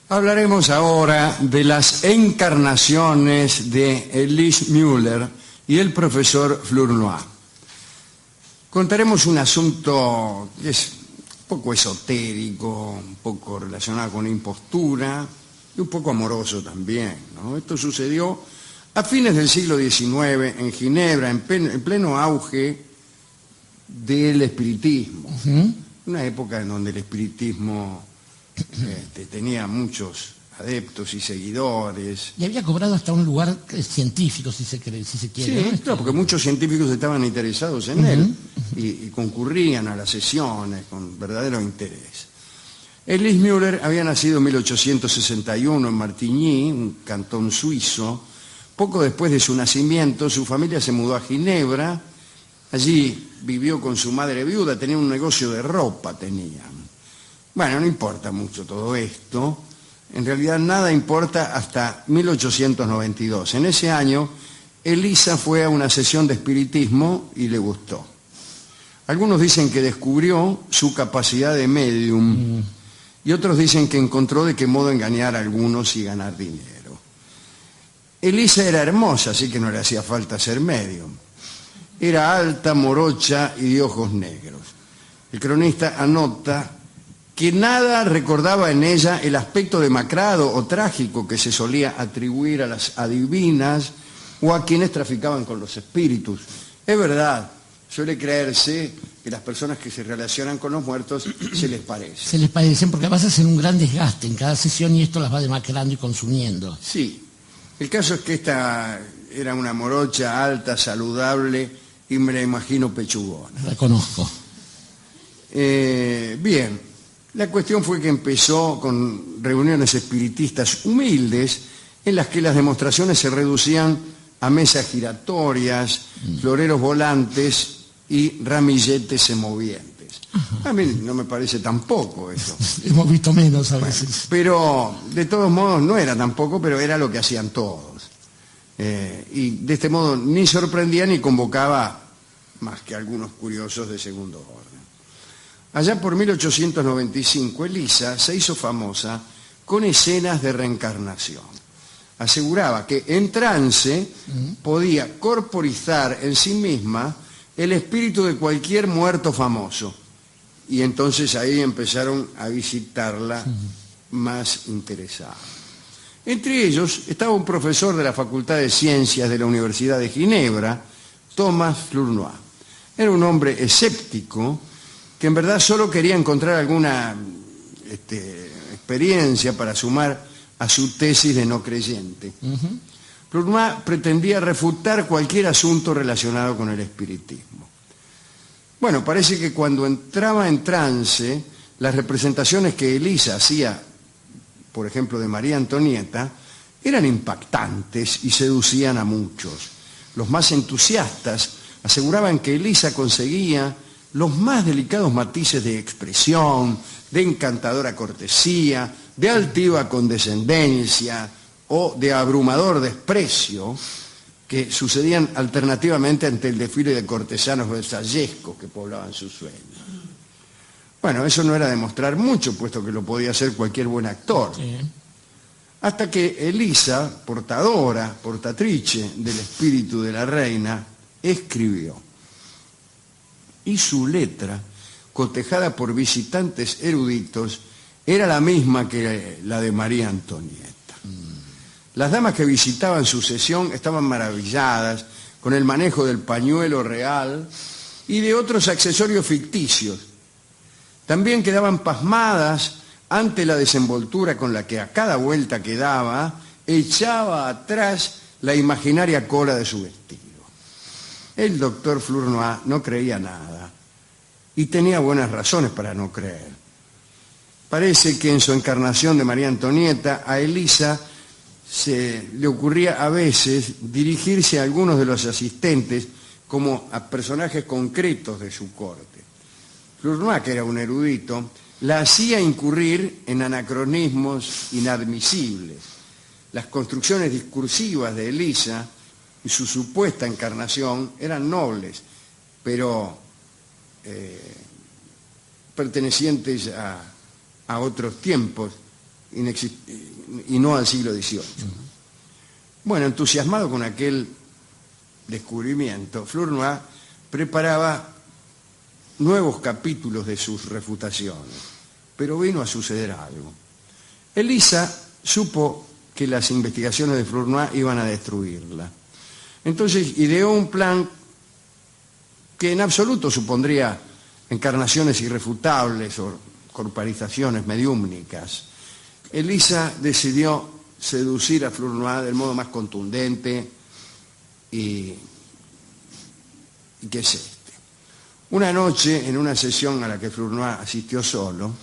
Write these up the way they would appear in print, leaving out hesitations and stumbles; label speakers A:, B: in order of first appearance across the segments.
A: Hablaremos ahora de las encarnaciones de Elise Müller y el profesor Flournoy. Contaremos un asunto que es un poco esotérico, un poco relacionado con la impostura y un poco amoroso también, ¿no? Esto sucedió a fines del siglo XIX en Ginebra, en pleno auge del espiritismo. Una época en donde el espiritismo tenía muchos adeptos y seguidores.
B: Y había cobrado hasta un lugar científico, si se quiere.
A: Sí,
B: ¿no?
A: claro, porque muchos científicos estaban interesados en él y concurrían a las sesiones con verdadero interés. Elise Müller había nacido en 1861 en Martigny, un cantón suizo. Poco después de su nacimiento, su familia se mudó a Ginebra. Allí vivió con su madre viuda, tenía un negocio de ropa, Bueno, no importa mucho todo esto. En realidad nada importa hasta 1892. En ese año, Elisa fue a una sesión de espiritismo y le gustó. Algunos dicen que descubrió su capacidad de medium y otros dicen que encontró de qué modo engañar a algunos y ganar dinero. Elisa era hermosa, así que no le hacía falta ser medium. Era alta, morocha y de ojos negros. El cronista anota que nada recordaba en ella el aspecto demacrado o trágico que se solía atribuir a las adivinas o a quienes traficaban con los espíritus. Es verdad, suele creerse que las personas que se relacionan con los muertos se les parecen.
B: Se les parecen porque vas a hacer un gran desgaste en cada sesión y esto las va demacrando y consumiendo.
A: Sí, el caso es que esta era una morocha alta, saludable y me la imagino pechugona.
B: La conozco.
A: Bien. La cuestión fue que empezó con reuniones espiritistas humildes en las que las demostraciones se reducían a mesas giratorias, floreros volantes y ramilletes semovientes. A mí no me parece tampoco eso.
B: Hemos visto menos a veces.
A: Bueno, pero de todos modos no era tampoco, pero era lo que hacían todos. Y de este modo ni sorprendía ni convocaba más que algunos curiosos de segundo orden. Allá por 1895, Elisa se hizo famosa con escenas de reencarnación. Aseguraba que en trance podía corporizar en sí misma el espíritu de cualquier muerto famoso. Y entonces ahí empezaron a visitarla más interesados. Entre ellos estaba un profesor de la Facultad de Ciencias de la Universidad de Ginebra, Thomas Flournoy. Era un hombre escéptico que en verdad solo quería encontrar alguna experiencia para sumar a su tesis de no creyente. Flournoy pretendía refutar cualquier asunto relacionado con el espiritismo. Bueno, parece que cuando entraba en trance, las representaciones que Elisa hacía, por ejemplo, de María Antonieta, eran impactantes y seducían a muchos. Los más entusiastas aseguraban que Elisa conseguía los más delicados matices de expresión, de encantadora cortesía, de altiva condescendencia o de abrumador desprecio que sucedían alternativamente ante el desfile de cortesanos versallescos que poblaban sus sueños. Bueno, eso no era demostrar mucho, puesto que lo podía hacer cualquier buen actor. Sí. Hasta que Elisa, portatrice del espíritu de la reina, escribió. Y su letra, cotejada por visitantes eruditos, era la misma que la de María Antonieta. Las damas que visitaban su sesión estaban maravilladas con el manejo del pañuelo real y de otros accesorios ficticios. También quedaban pasmadas ante la desenvoltura con la que a cada vuelta que daba echaba atrás la imaginaria cola de su vestido. El doctor Flournoy no creía nada y tenía buenas razones para no creer. Parece que en su encarnación de María Antonieta, a Elisa se le ocurría a veces dirigirse a algunos de los asistentes como a personajes concretos de su corte. Flournoy, que era un erudito, la hacía incurrir en anacronismos inadmisibles. Las construcciones discursivas de Elisa y su supuesta encarnación eran nobles, pero pertenecientes a otros tiempos y no al siglo XVIII. Bueno, entusiasmado con aquel descubrimiento, Flournoy preparaba nuevos capítulos de sus refutaciones, pero vino a suceder algo. Elisa supo que las investigaciones de Flournoy iban a destruirla. Entonces ideó un plan que en absoluto supondría encarnaciones irrefutables o corporizaciones mediúmnicas. Elisa decidió seducir a Flournoy del modo más contundente y que es este. Una noche, en una sesión a la que Flournoy asistió solo,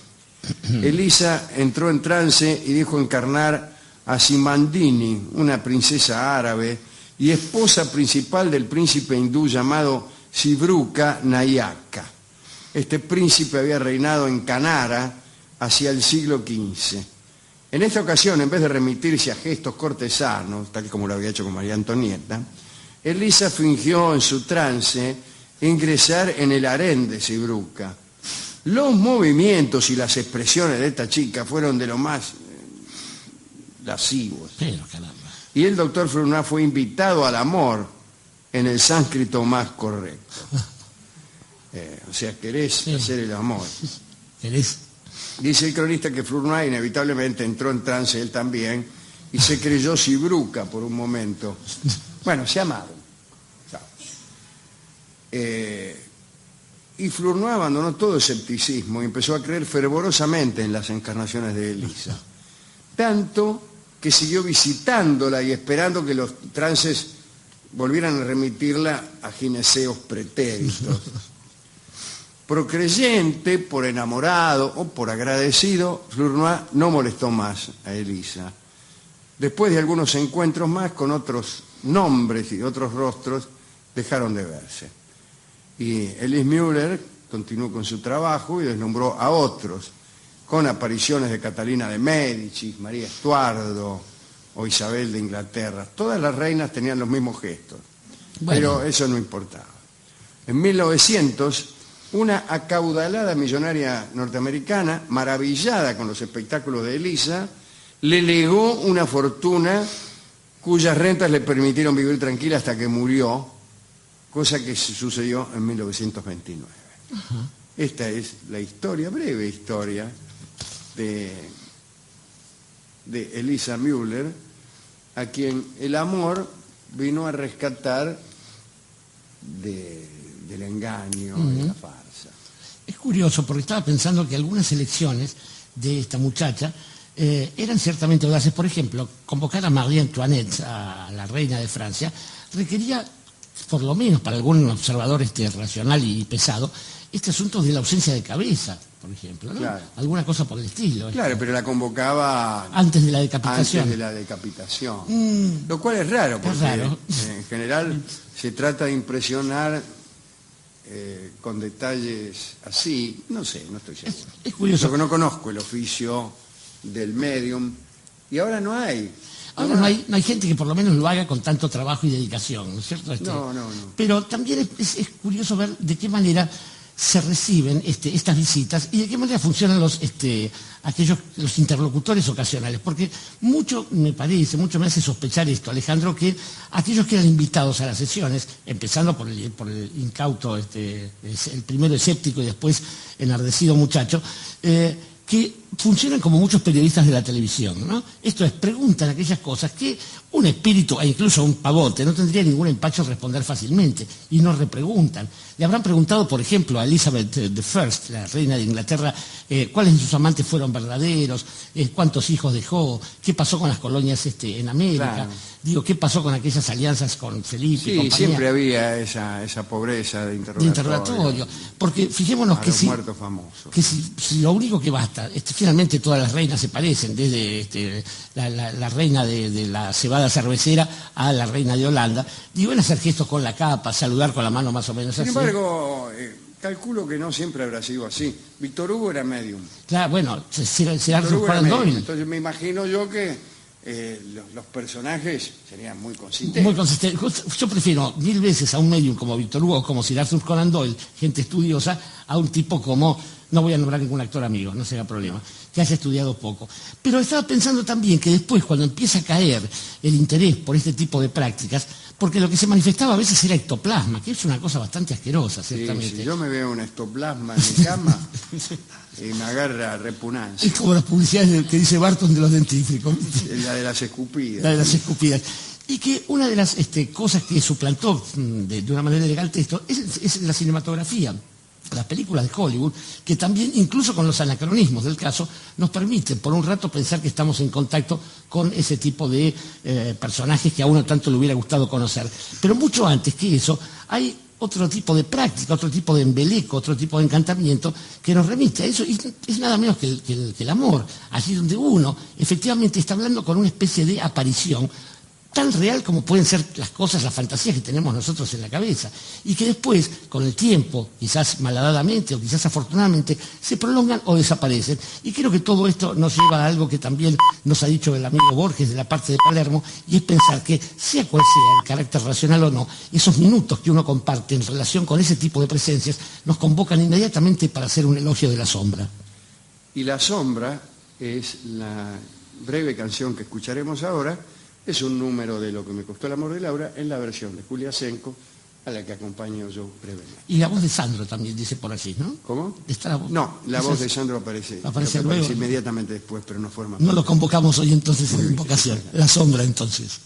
A: Elisa entró en trance y dijo encarnar a Simandini, una princesa árabe y esposa principal del príncipe hindú llamado Sibruka Nayaka. Este príncipe había reinado en Canara hacia el siglo XV. En esta ocasión, en vez de remitirse a gestos cortesanos, tal como lo había hecho con María Antonieta, Elisa fingió en su trance ingresar en el harén de Sibruka. Los movimientos y las expresiones de esta chica fueron de lo más lascivos.
B: Pero caramba.
A: Y el doctor Flournoy fue invitado al amor en el sánscrito más correcto. O sea, querés hacer el amor.
B: ¿Querés?
A: Dice el cronista que Flournoy inevitablemente entró en trance él también y se creyó Sibruka por un momento. Bueno, se amaron. Y Flournoy abandonó todo escepticismo y empezó a creer fervorosamente en las encarnaciones de Elisa. Tanto que siguió visitándola y esperando que los trances volvieran a remitirla a gineseos pretéritos. Procreyente, por enamorado o por agradecido, Flournoy no molestó más a Elisa. Después de algunos encuentros más con otros nombres y otros rostros, dejaron de verse. Y Elise Müller continuó con su trabajo y deslumbró a otros, con apariciones de Catalina de Médicis, María Estuardo o Isabel de Inglaterra. Todas las reinas tenían los mismos gestos, pero eso no importaba. En 1900, una acaudalada millonaria norteamericana, maravillada con los espectáculos de Elisa, le legó una fortuna cuyas rentas le permitieron vivir tranquila hasta que murió, cosa que sucedió en 1929. Uh-huh. Esta es la historia, breve historia, de Elisa Müller, a quien el amor vino a rescatar del engaño, de la farsa.
B: Es curioso, porque estaba pensando que algunas elecciones de esta muchacha eran ciertamente audaces. Por ejemplo, convocar a Marie Antoinette, a la reina de Francia, requería, por lo menos para algún observador racional y pesado, este asunto de la ausencia de cabeza, por ejemplo, ¿no? Claro. Alguna cosa por el estilo.
A: Claro, pero la convocaba
B: antes de la decapitación.
A: Antes de la decapitación. Lo cual es raro, porque
B: raro.
A: En general se trata de impresionar con detalles así. No sé, no estoy seguro.
B: Es curioso.
A: Porque no conozco el oficio del medium y ahora no hay.
B: Ahora no hay gente que por lo menos lo haga con tanto trabajo y dedicación, ¿no es cierto?
A: No.
B: Pero también es curioso ver de qué manera se reciben estas visitas y de qué manera funcionan los interlocutores ocasionales, porque mucho me hace sospechar esto, Alejandro, que aquellos que eran invitados a las sesiones, empezando por el incauto, el primero escéptico y después enardecido muchacho, que funcionan como muchos periodistas de la televisión, ¿no? Esto es, preguntan aquellas cosas que un espíritu, e incluso un pavote, no tendría ningún empacho en responder fácilmente, y no repreguntan. Le habrán preguntado, por ejemplo, a Elizabeth I, la reina de Inglaterra, cuáles de sus amantes fueron verdaderos, cuántos hijos dejó, qué pasó con las colonias en América, claro. Digo, qué pasó con aquellas alianzas con Felipe y compañía.
A: Siempre había esa pobreza de interrogatorio.
B: Porque fijémonos que
A: muertos famosos.
B: Que si lo único que basta, finalmente todas las reinas se parecen, desde la reina de la cebada cervecera a la reina de Holanda, digo, en hacer gestos con la capa, saludar con la mano más o menos así.
A: Sin embargo, calculo que no siempre habrá sido así. Víctor Hugo era medium.
B: Claro, bueno, será Arthur Conan Doyle.
A: Entonces me imagino yo que los personajes serían muy consistentes.
B: Muy consistentes. Yo prefiero 1000 veces a un medium como Víctor Hugo, como Sir Arthur Conan Doyle, gente estudiosa, a un tipo como, no voy a nombrar ningún actor amigo, no será problema, que haya estudiado poco. Pero estaba pensando también que después, cuando empieza a caer el interés por este tipo de prácticas, porque lo que se manifestaba a veces era ectoplasma, que es una cosa bastante asquerosa, ciertamente.
A: Si yo me veo un ectoplasma en mi cama y me agarra repugnancia.
B: Es como las publicidades que dice Barton de los dentífricos.
A: La de las escupidas.
B: La de las escupidas. Y que una de las cosas que suplantó de una manera elegante esto es la cinematografía. Las películas de Hollywood, que también, incluso con los anacronismos del caso, nos permiten por un rato pensar que estamos en contacto con ese tipo de personajes que a uno tanto le hubiera gustado conocer. Pero mucho antes que eso, hay otro tipo de práctica, otro tipo de embeleco, otro tipo de encantamiento que nos remite a eso, y es nada menos que el amor, allí donde uno efectivamente está hablando con una especie de aparición tan real como pueden ser las cosas, las fantasías que tenemos nosotros en la cabeza, y que después, con el tiempo, quizás malhadadamente o quizás afortunadamente, se prolongan o desaparecen. Y creo que todo esto nos lleva a algo que también nos ha dicho el amigo Borges de la parte de Palermo, y es pensar que, sea cual sea el carácter racional o no, esos minutos que uno comparte en relación con ese tipo de presencias nos convocan inmediatamente para hacer un elogio de la sombra.
A: Y La Sombra es la breve canción que escucharemos ahora. Es un número de Lo que me costó el amor de Laura en la versión de Julia Senco, a la que acompaño yo brevemente.
B: Y la voz de Sandro también dice por allí, ¿no?
A: ¿Cómo?
B: Está la voz.
A: No, la voz de Sandro aparece
B: luego.
A: Inmediatamente después, pero no forma
B: No lo convocamos hoy entonces en invocación. La sombra entonces.